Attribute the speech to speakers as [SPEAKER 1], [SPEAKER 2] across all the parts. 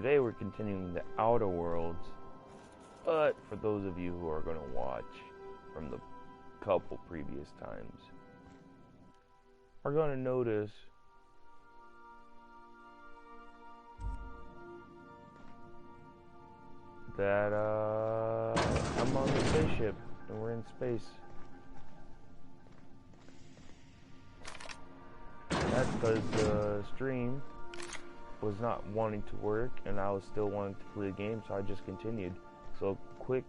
[SPEAKER 1] today we're continuing the Outer Worlds, but for those of you who are going to watch from the couple previous times, are going to notice that I'm on the spaceship and we're in space. That's because the stream was not wanting to work and I was still wanting to play the game, so I just continued. So quick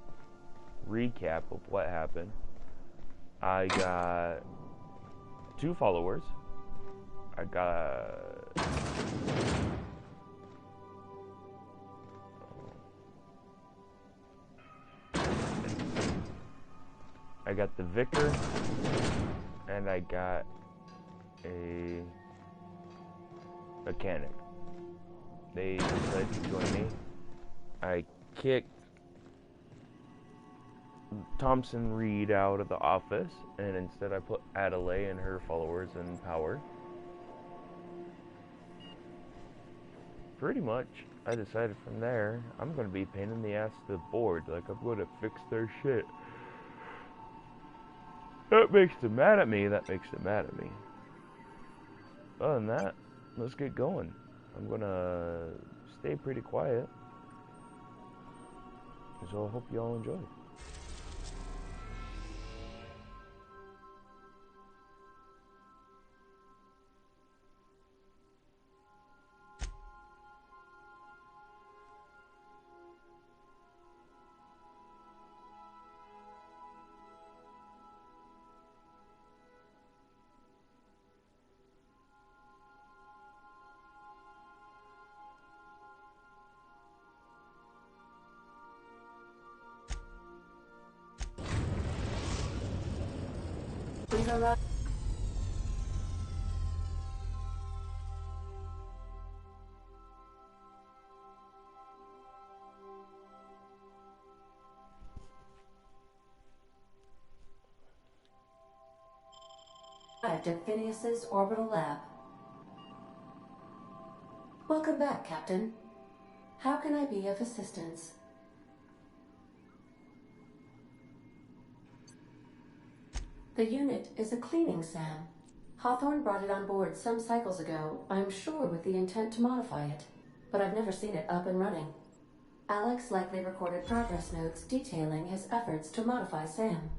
[SPEAKER 1] recap of what happened. I got 2 followers. I got the vicar, and I got a mechanic. They decided to join me. I kicked Thompson Reed out of the office, and instead I put Adelaide and her followers in power. Pretty much, I decided from there, I'm going to be a pain in the ass to the board. Like, I'm going to fix their shit. That makes them mad at me. Other than that, let's get going. I'm going to stay pretty quiet. So I hope you all enjoy.
[SPEAKER 2] Arrived at Phineas's orbital lab. Welcome back, Captain. How can I be of assistance? The unit is a cleaning SAM. Hawthorne brought it on board some cycles ago, I'm sure with the intent to modify it, but I've never seen it up and running. Alex likely recorded progress notes detailing his efforts to modify SAM.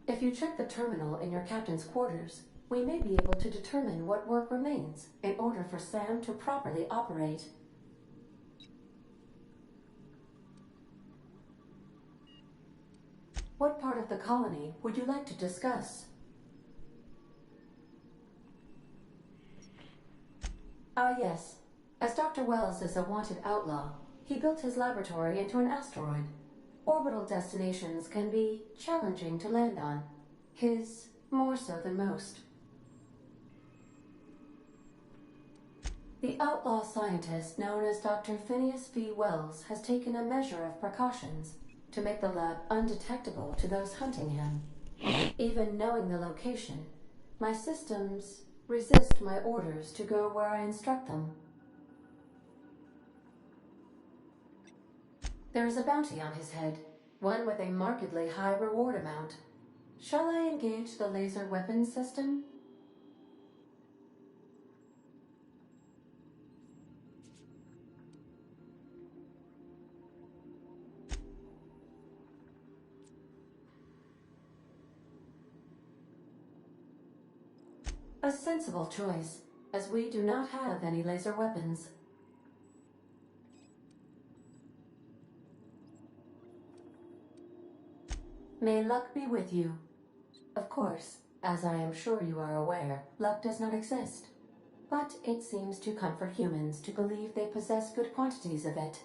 [SPEAKER 2] If you check the terminal in your captain's quarters, we may be able to determine what work remains in order for SAM to properly operate. What part of the colony would you like to discuss? Ah, yes. As Dr. Wells is a wanted outlaw, he built his laboratory into an asteroid. Orbital destinations can be challenging to land on. His more so than most. The outlaw scientist known as Dr. Phineas V. Wells has taken a measure of precautions to make the lab undetectable to those hunting him. Even knowing the location, my systems resist my orders to go where I instruct them. There is a bounty on his head, one with a markedly high reward amount. Shall I engage the laser weapons system? A sensible choice, as we do not have any laser weapons. May luck be with you. Of course, as I am sure you are aware, luck does not exist. But it seems to comfort humans to believe they possess good quantities of it.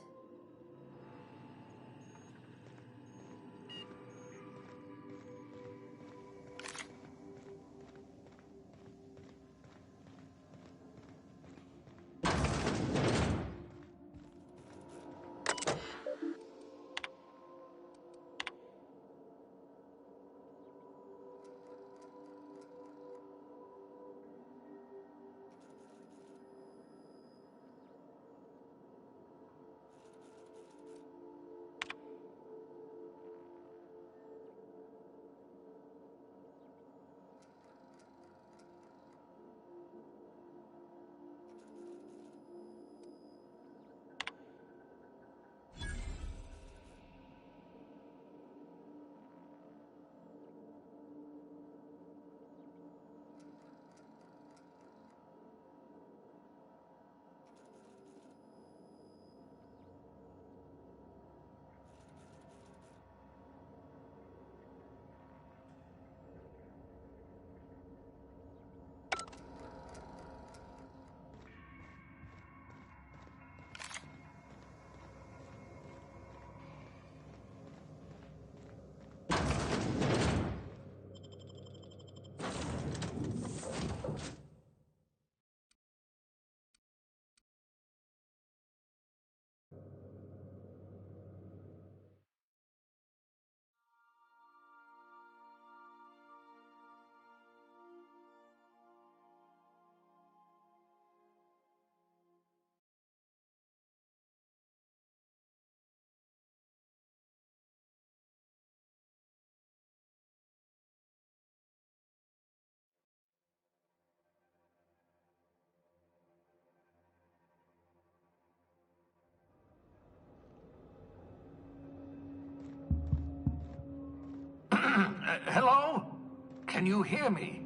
[SPEAKER 3] Hello? Can you hear me?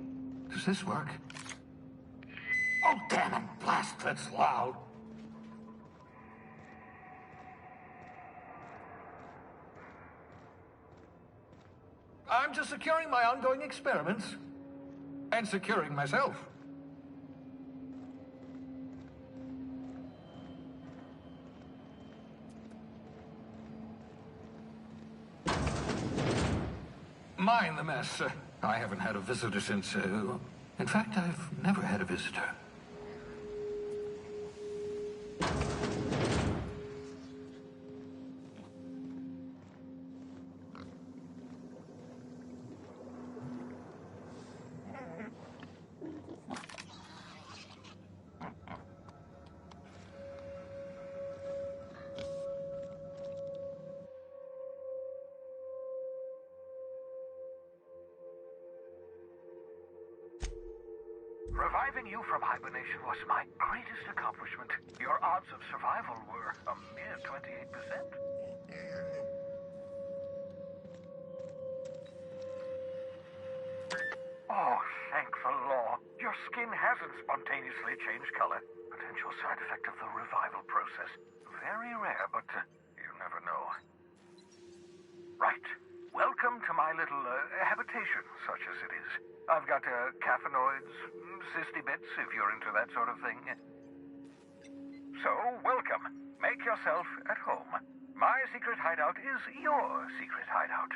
[SPEAKER 3] Does this work? Oh, damn it! Blast, that's loud. I'm just securing my ongoing experiments. And securing myself. Mind the mess. I haven't had a visitor since, in fact, I've never had a visitor. Reviving you from hibernation was my greatest accomplishment. Your odds of survival were a mere 28%. Oh, thank the law. Your skin hasn't spontaneously changed color. Potential side effect of the revival process. Very rare, but you never know. Right. Welcome to my little habitation, such as it is. I've got caffeinoids, cysty bits, if you're into that sort of thing. So, welcome. Make yourself at home. My secret hideout is your secret hideout.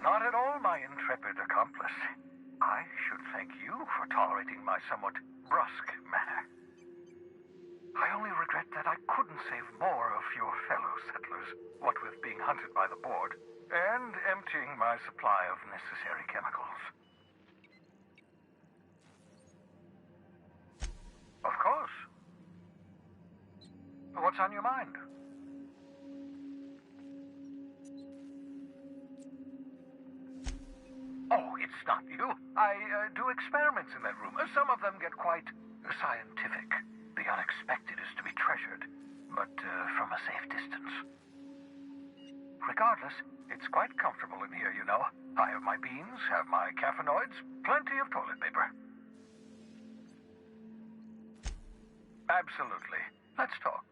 [SPEAKER 3] Not at all, my intrepid accomplice. I should thank you for tolerating my somewhat brusque manner. I only regret that I couldn't save more of your fellow settlers, what with being hunted by the board, and emptying my supply of necessary chemicals. Of course. What's on your mind? Oh, it's not you. I do experiments in that room. Some of them get quite scientific. The unexpected is to be treasured, but from a safe distance. Regardless, it's quite comfortable in here, you know. I have my beans, have my caffeinoids, plenty of toilet paper. Absolutely. Let's talk.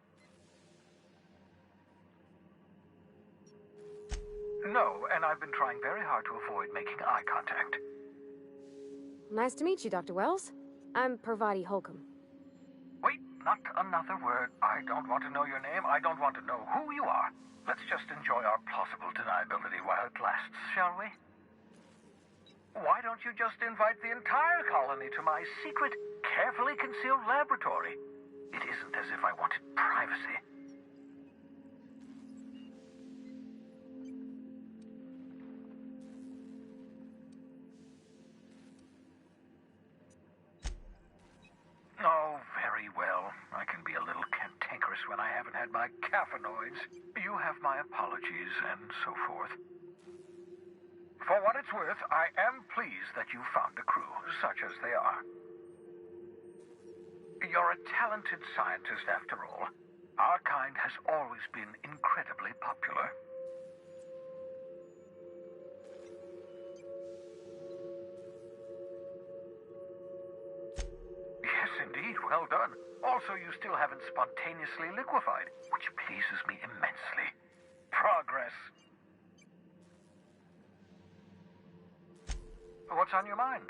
[SPEAKER 3] No, and I've been trying very hard to avoid making eye contact.
[SPEAKER 4] Nice to meet you, Dr. Wells. I'm Parvati Holcomb.
[SPEAKER 3] Wait, not another word. I don't want to know your name. I don't want to know who you are. Let's just enjoy our plausible deniability while it lasts, shall we? Why don't you just invite the entire colony to my secret, carefully concealed laboratory? It isn't as if I wanted privacy. Oh, very well. I can be a little cantankerous when I haven't had my caffeinoids. You have my apologies and so forth. For what it's worth, I am pleased that you found a crew, such as they are. You're a talented scientist, after all. Our kind has always been incredibly popular. Yes, indeed. Well done. Also, you still haven't spontaneously liquefied, which pleases me immensely. Progress. What's on your mind?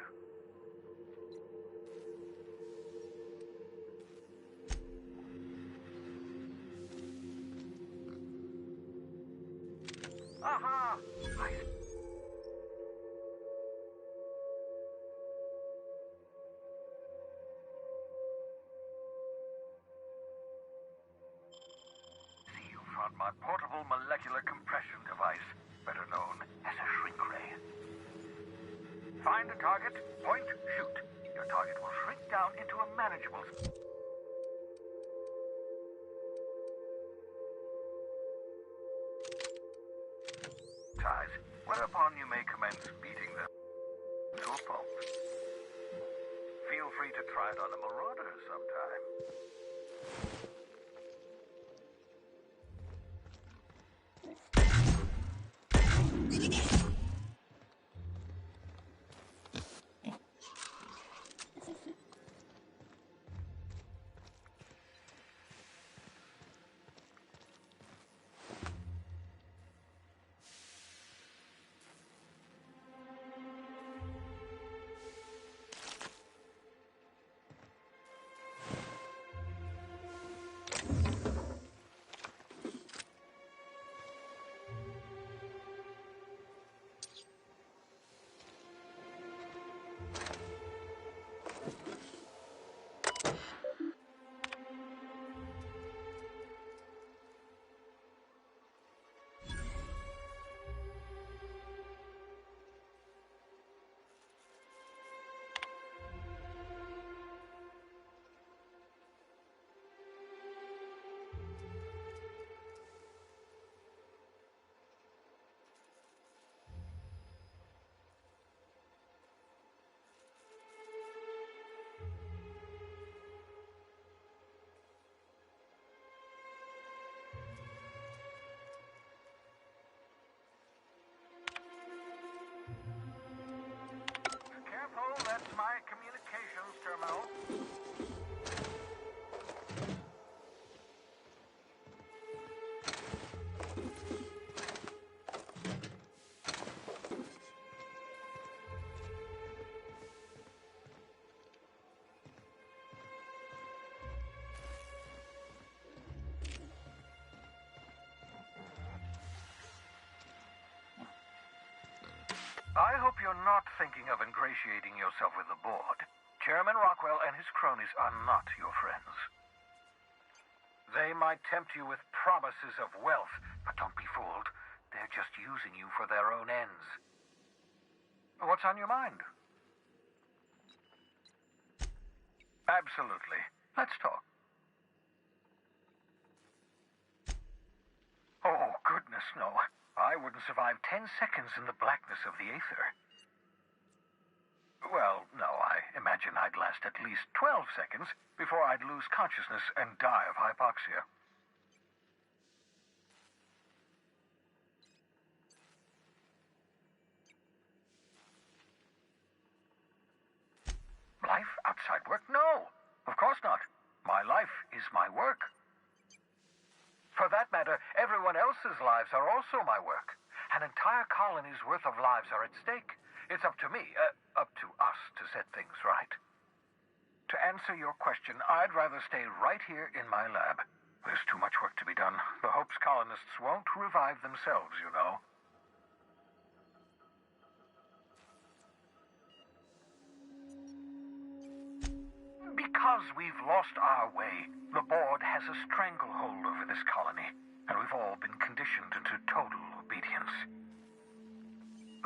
[SPEAKER 3] Aha! You found my portable molecular compression device, better known as a shrink ray. Find a target, point, shoot. Your target will shrink down into a manageable... size, whereupon you may commence beating them to a pulp. Feel free to try it on a marauder sometime. Careful, that's my communications terminal. I hope you're not thinking of ingratiating yourself with the board. Chairman Rockwell and his cronies are not your friends. They might tempt you with promises of wealth, but don't be fooled. They're just using you for their own ends. What's on your mind? Absolutely. Let's talk. Oh, goodness, no. I wouldn't survive 10 seconds in the blackness of the aether. Well, no, I imagine I'd last at least 12 seconds before I'd lose consciousness and die of hypoxia. Life outside work? No, of course not. My life is my work. For that matter, everyone else's lives are also my work. An entire colony's worth of lives are at stake. It's up to me, up to us, to set things right. To answer your question, I'd rather stay right here in my lab. There's too much work to be done. The Hope's colonists won't revive themselves, you know. Because we've lost our way, the board has a stranglehold over this colony, and we've all been conditioned into total obedience.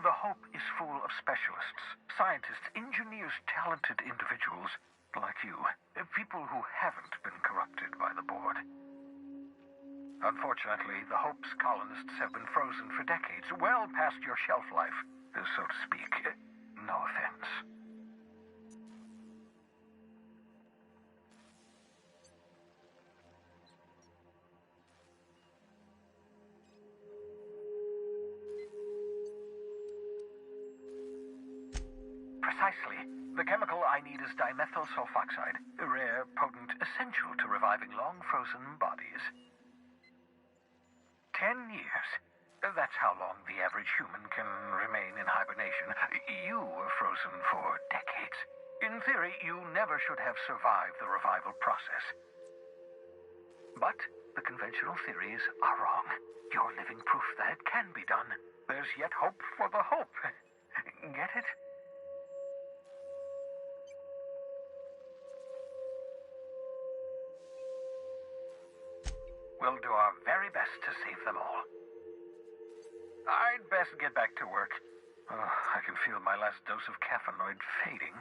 [SPEAKER 3] The Hope is full of specialists, scientists, engineers, talented individuals like you, people who haven't been corrupted by the board. Unfortunately, the Hope's colonists have been frozen for decades, well past your shelf life, so to speak. No offense. Precisely. The chemical I need is dimethyl sulfoxide, rare, potent, essential to reviving long-frozen bodies. 10 years. That's how long the average human can remain in hibernation. You were frozen for decades. In theory, you never should have survived the revival process. But the conventional theories are wrong. You're living proof that it can be done. There's yet hope for the Hope. Get it? We'll do our very best to save them all. I'd best get back to work. I can feel my last dose of caffeinoid fading.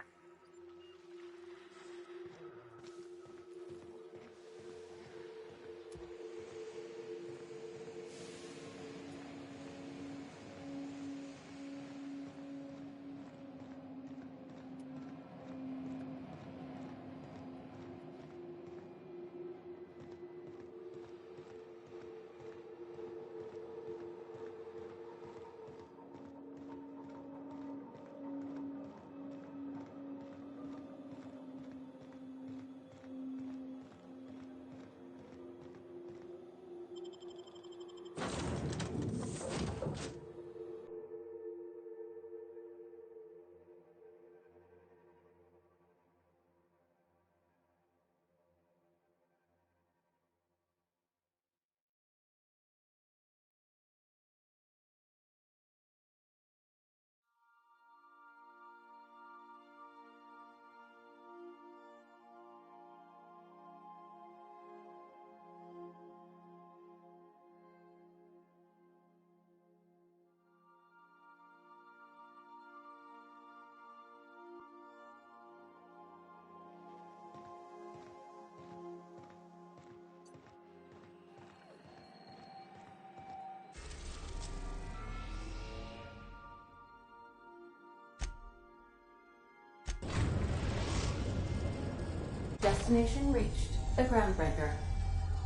[SPEAKER 2] Destination reached. The Groundbreaker.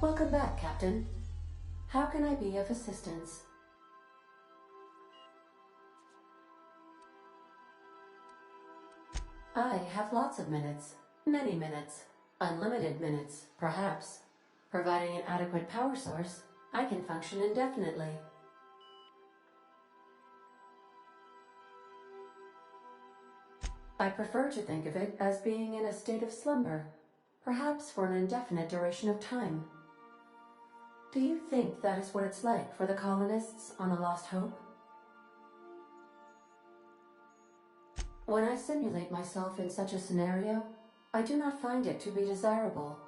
[SPEAKER 2] Welcome back, Captain. How can I be of assistance? I have lots of minutes. Many minutes. Unlimited minutes, perhaps. Providing an adequate power source, I can function indefinitely. I prefer to think of it as being in a state of slumber, perhaps for an indefinite duration of time. Do you think that is what it's like for the colonists on A Lost Hope? When I simulate myself in such a scenario, I do not find it to be desirable.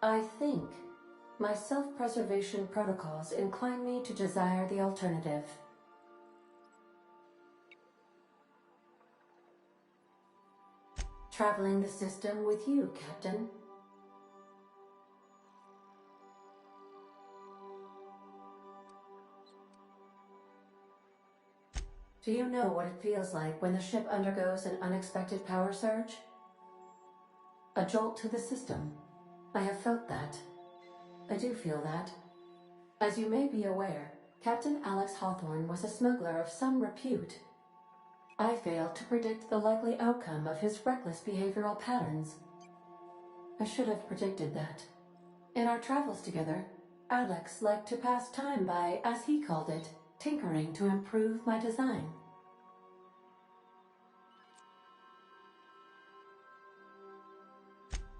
[SPEAKER 2] I think my self-preservation protocols incline me to desire the alternative. Traveling the system with you, Captain. Do you know what it feels like when the ship undergoes an unexpected power surge? A jolt to the system. I have felt that. I do feel that. As you may be aware, Captain Alex Hawthorne was a smuggler of some repute. I failed to predict the likely outcome of his reckless behavioral patterns. I should have predicted that. In our travels together, Alex liked to pass time by, as he called it, tinkering to improve my design.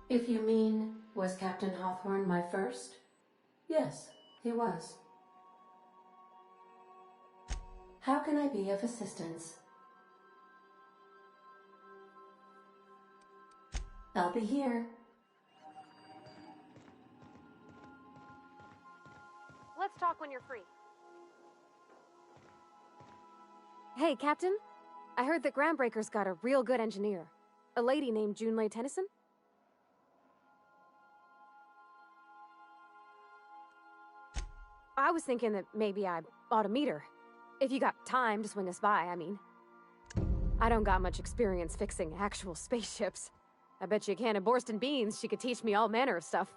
[SPEAKER 2] If you mean, was Captain Hawthorne my first? Yes, he was. How can I be of assistance? I'll be here.
[SPEAKER 4] Let's talk when you're free. Hey, Captain. I heard that Groundbreaker's got a real good engineer. A lady named Junlei Tennyson? I was thinking that maybe I ought to meet her. If you got time to swing us by, I mean. I don't got much experience fixing actual spaceships. I bet you a can of Borston beans she could teach me all manner of stuff.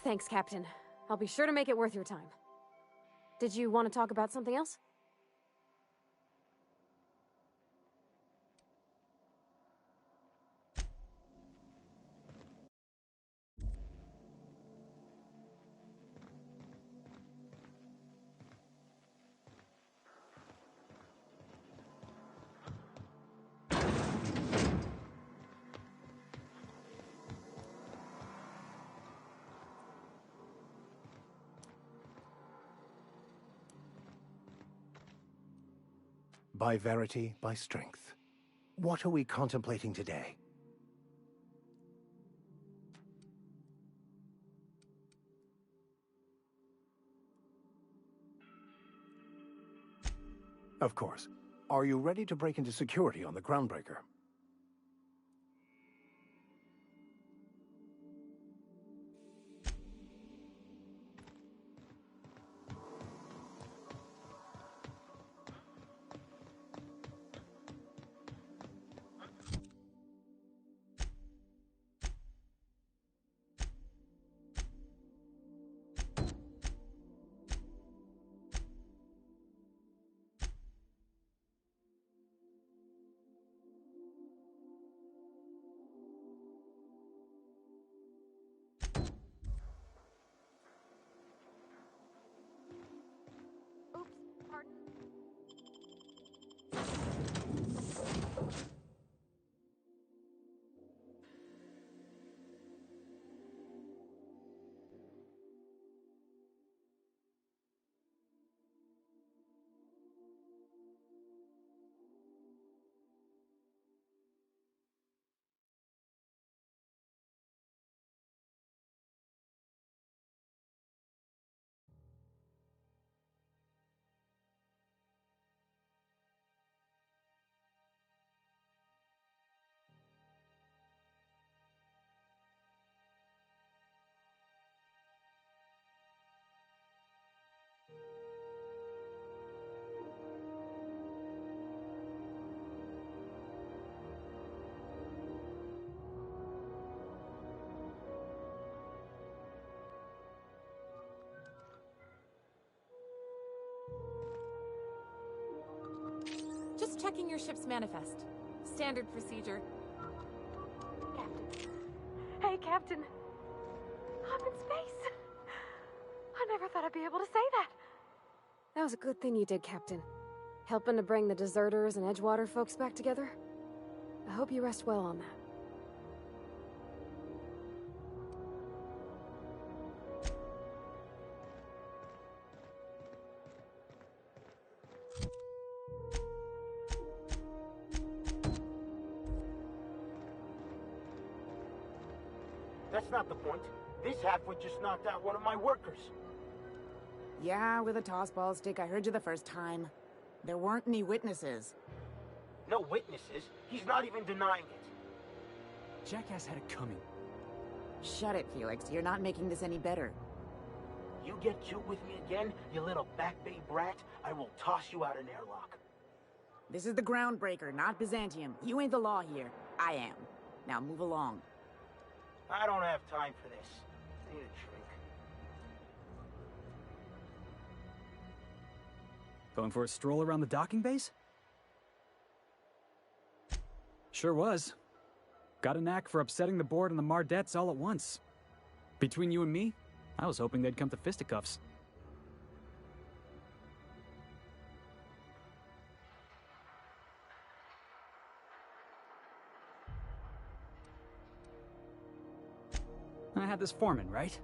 [SPEAKER 4] Thanks, Captain. I'll be sure to make it worth your time. Did you want to talk about something else?
[SPEAKER 5] By verity, by strength. What are we contemplating today? Of course. Are you ready to break into security on the Groundbreaker?
[SPEAKER 4] Oops, pardon?
[SPEAKER 6] Just checking your ship's manifest. Standard procedure.
[SPEAKER 4] Captain. Hey, Captain. I'm in space. I never thought I'd be able to say that. That was a good thing you did, Captain. Helping to bring the deserters and Edgewater folks back together. I hope you rest well on that.
[SPEAKER 7] That's not the point. This halfwit just knocked out one of my workers.
[SPEAKER 8] Yeah, with a tossball stick. I heard you the first time. There weren't any witnesses.
[SPEAKER 7] No witnesses. He's not even denying it.
[SPEAKER 9] Jackass had it coming.
[SPEAKER 8] Shut it, Felix. You're not making this any better.
[SPEAKER 7] You get cute with me again, you little back bay brat, I will toss you out an airlock.
[SPEAKER 8] This is the Groundbreaker, not Byzantium. You ain't the law here. I am. Now move along.
[SPEAKER 7] I don't have time for this. I need a drink.
[SPEAKER 9] Going for a stroll around the docking base? Sure was. Got a knack for upsetting the board and the Mardettes all at once. Between you and me, I was hoping they'd come to fisticuffs. I had this foreman, right?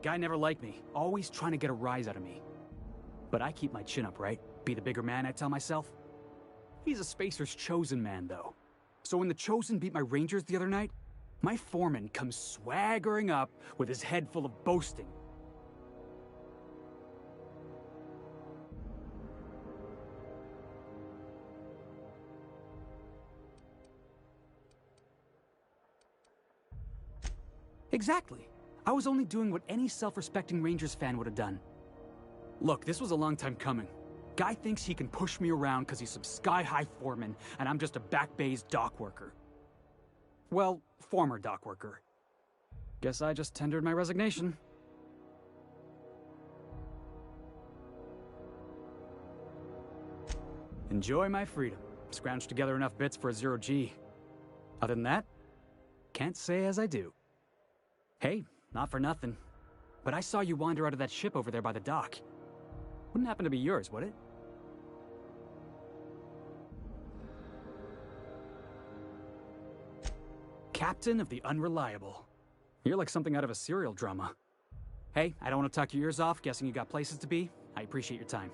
[SPEAKER 9] Guy never liked me, always trying to get a rise out of me. But I keep my chin up, right? Be the bigger man, I tell myself. He's a Spacer's chosen man, though. So when the Chosen beat my Rangers the other night, my foreman comes swaggering up with his head full of boasting. Exactly. I was only doing what any self-respecting Rangers fan would have done. Look, this was a long time coming. Guy thinks he can push me around because he's some sky-high foreman, and I'm just a back bay's dock worker. Well, former dock worker. Guess I just tendered my resignation. Enjoy my freedom. Scrounged together enough bits for a 0G. Other than that, can't say as I do. Hey, not for nothing, but I saw you wander out of that ship over there by the dock. Wouldn't happen to be yours, would it? Captain of the Unreliable. You're like something out of a serial drama. Hey, I don't want to talk your ears off, guessing you got places to be. I appreciate your time.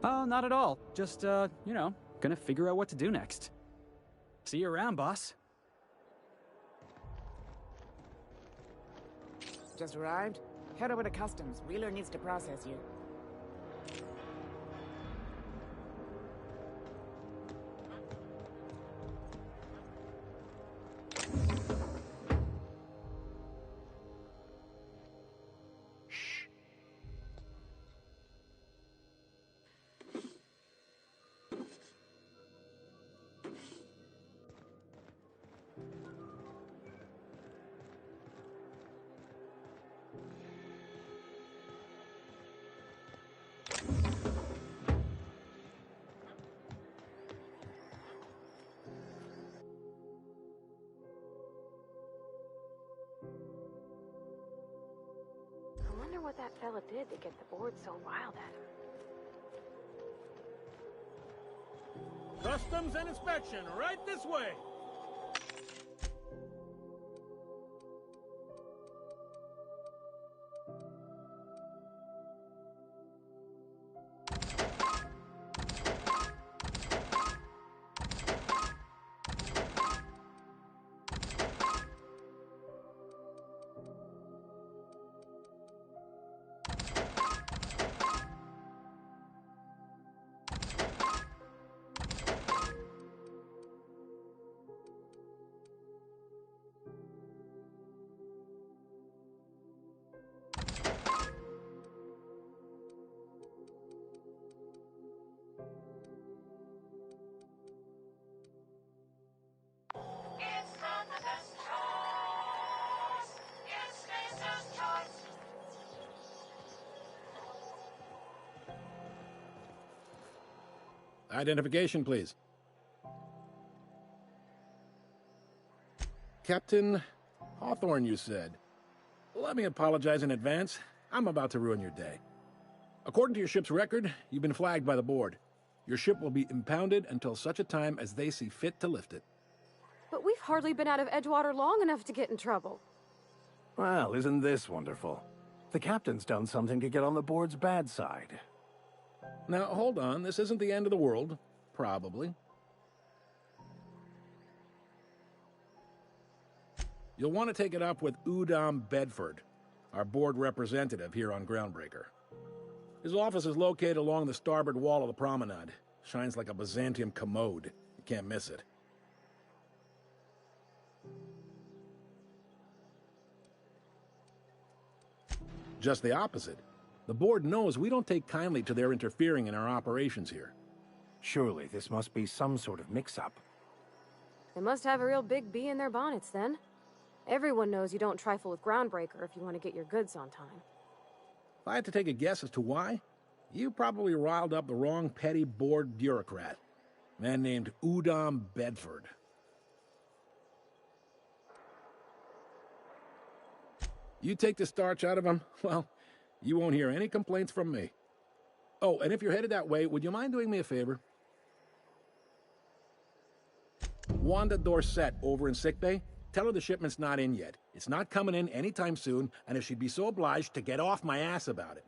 [SPEAKER 9] Oh, not at all. Just, you know, gonna figure out what to do next. See you around, boss.
[SPEAKER 8] Just arrived? Head over to Customs. Wheeler needs to process you.
[SPEAKER 4] I wonder what that fella did to get the board so riled at him.
[SPEAKER 10] Customs and inspection, right this way. Identification, please. Captain Hawthorne, you said. Let me apologize in advance. I'm about to ruin your day. According to your ship's record, you've been flagged by the board. Your ship will be impounded until such a time as they see fit to lift it.
[SPEAKER 4] But we've hardly been out of Edgewater long enough to get in trouble.
[SPEAKER 5] Well, isn't this wonderful? The captain's done something to get on the board's bad side.
[SPEAKER 10] Now, hold on. This isn't the end of the world. Probably. You'll want to take it up with Udom Bedford, our board representative here on Groundbreaker. His office is located along the starboard wall of the promenade. Shines like a Byzantium commode. You can't miss it. Just the opposite. The board knows we don't take kindly to their interfering in our operations here.
[SPEAKER 5] Surely this must be some sort of mix-up.
[SPEAKER 4] They must have a real big bee in their bonnets, then. Everyone knows you don't trifle with Groundbreaker if you want to get your goods on time.
[SPEAKER 10] If I had to take a guess as to why, you probably riled up the wrong petty board bureaucrat. A man named Udom Bedford. You take the starch out of him, well, you won't hear any complaints from me. Oh, and if you're headed that way, would you mind doing me a favor? Wanda Dorset over in sickbay, tell her the shipment's not in yet. It's not coming in anytime soon, and if she'd be so obliged to get off my ass about it.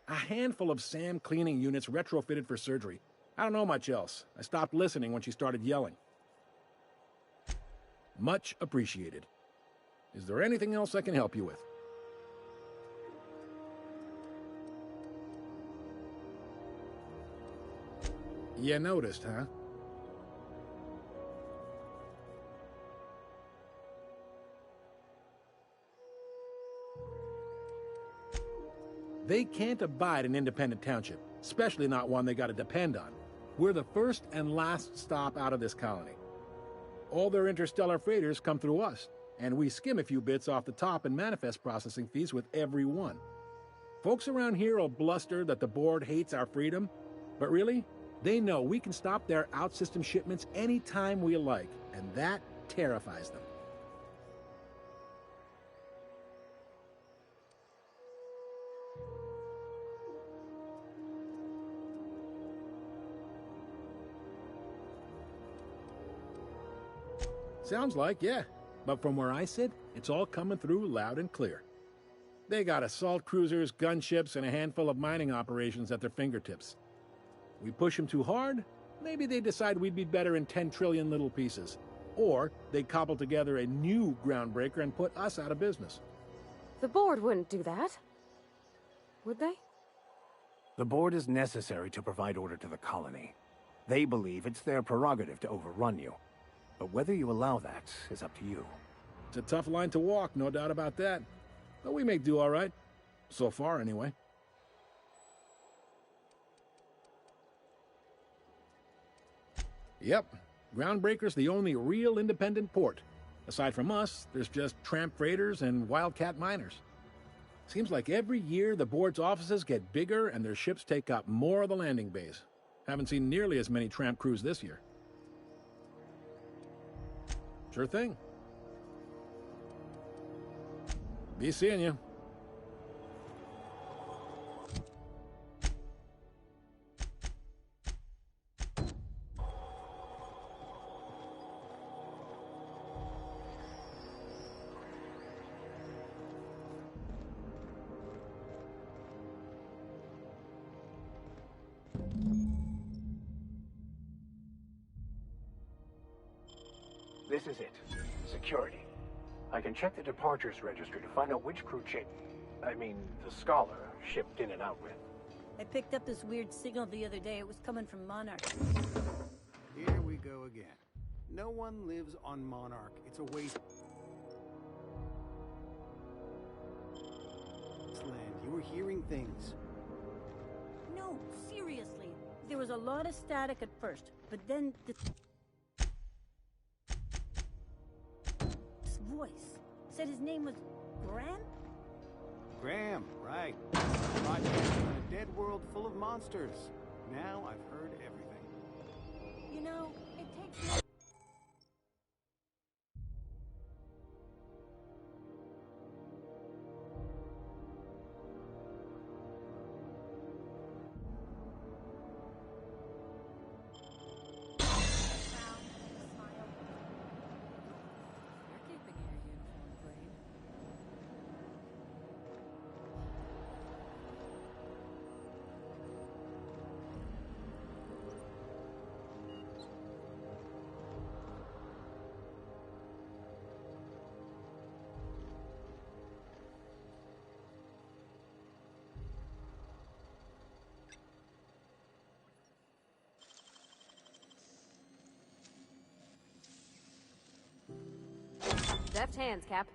[SPEAKER 10] A handful of SAM cleaning units retrofitted for surgery. I don't know much else. I stopped listening when she started yelling. Much appreciated. Is there anything else I can help you with? You noticed, huh? They can't abide an independent township, especially not one they gotta depend on. We're the first and last stop out of this colony. All their interstellar freighters come through us, and we skim a few bits off the top in manifest processing fees with every one. Folks around here will bluster that the board hates our freedom, but really, they know we can stop their out-system shipments anytime we like, and that terrifies them. Sounds like, yeah. But from where I sit, it's all coming through loud and clear. They got assault cruisers, gunships, and a handful of mining operations at their fingertips. We push them too hard, maybe they decide we'd be better in 10 trillion little pieces. Or they cobble together a new Groundbreaker and put us out of business.
[SPEAKER 4] The board wouldn't do that. Would they?
[SPEAKER 5] The board is necessary to provide order to the colony. They believe it's their prerogative to overrun you. But whether you allow that is up to you.
[SPEAKER 10] It's a tough line to walk, no doubt about that. But we may do all right. So far, anyway. Yep. Groundbreaker's the only real independent port. Aside from us, there's just tramp freighters and wildcat miners. Seems like every year the board's offices get bigger and their ships take up more of the landing bays. Haven't seen nearly as many tramp crews this year. Sure thing. Be seeing you.
[SPEAKER 5] This is it. Security. I can check the departures registry to find out which crew the Scholar, shipped in and out with.
[SPEAKER 11] I picked up this weird signal the other day. It was coming from Monarch.
[SPEAKER 12] Here we go again. No one lives on Monarch. It's a waste. Land. You were hearing things.
[SPEAKER 11] No, seriously. There was a lot of static at first, but then this voice said his name was Grant?
[SPEAKER 12] Graham, right. Project on a dead world full of monsters. Now I've heard everything.
[SPEAKER 11] You know, it takes me...
[SPEAKER 4] Deft hands, Cap.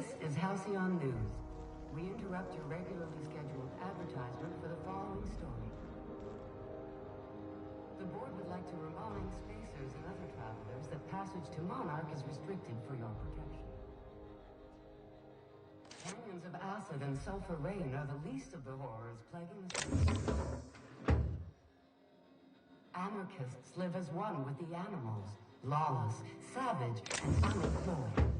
[SPEAKER 2] This is Halcyon News. We interrupt your regularly scheduled advertisement for the following story. The board would like to remind spacers and other travelers that passage to Monarch is restricted for your protection. Canyons of acid and sulfur rain are the least of the horrors plaguing the city. Anarchists live as one with the animals, lawless, savage, and unemployed.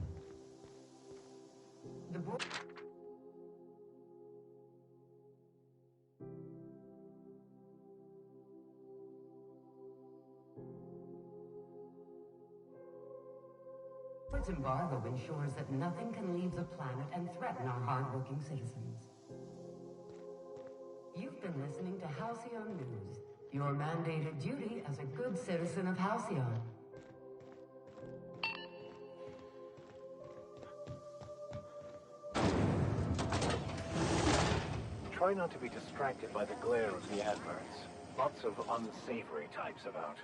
[SPEAKER 2] The board... Its embargo ensures that nothing can leave the planet and threaten our hard-working citizens. You've been listening to Halcyon News, your mandated duty as a good citizen of Halcyon.
[SPEAKER 5] Try not to be distracted by the glare of the adverts. Lots of unsavory types about.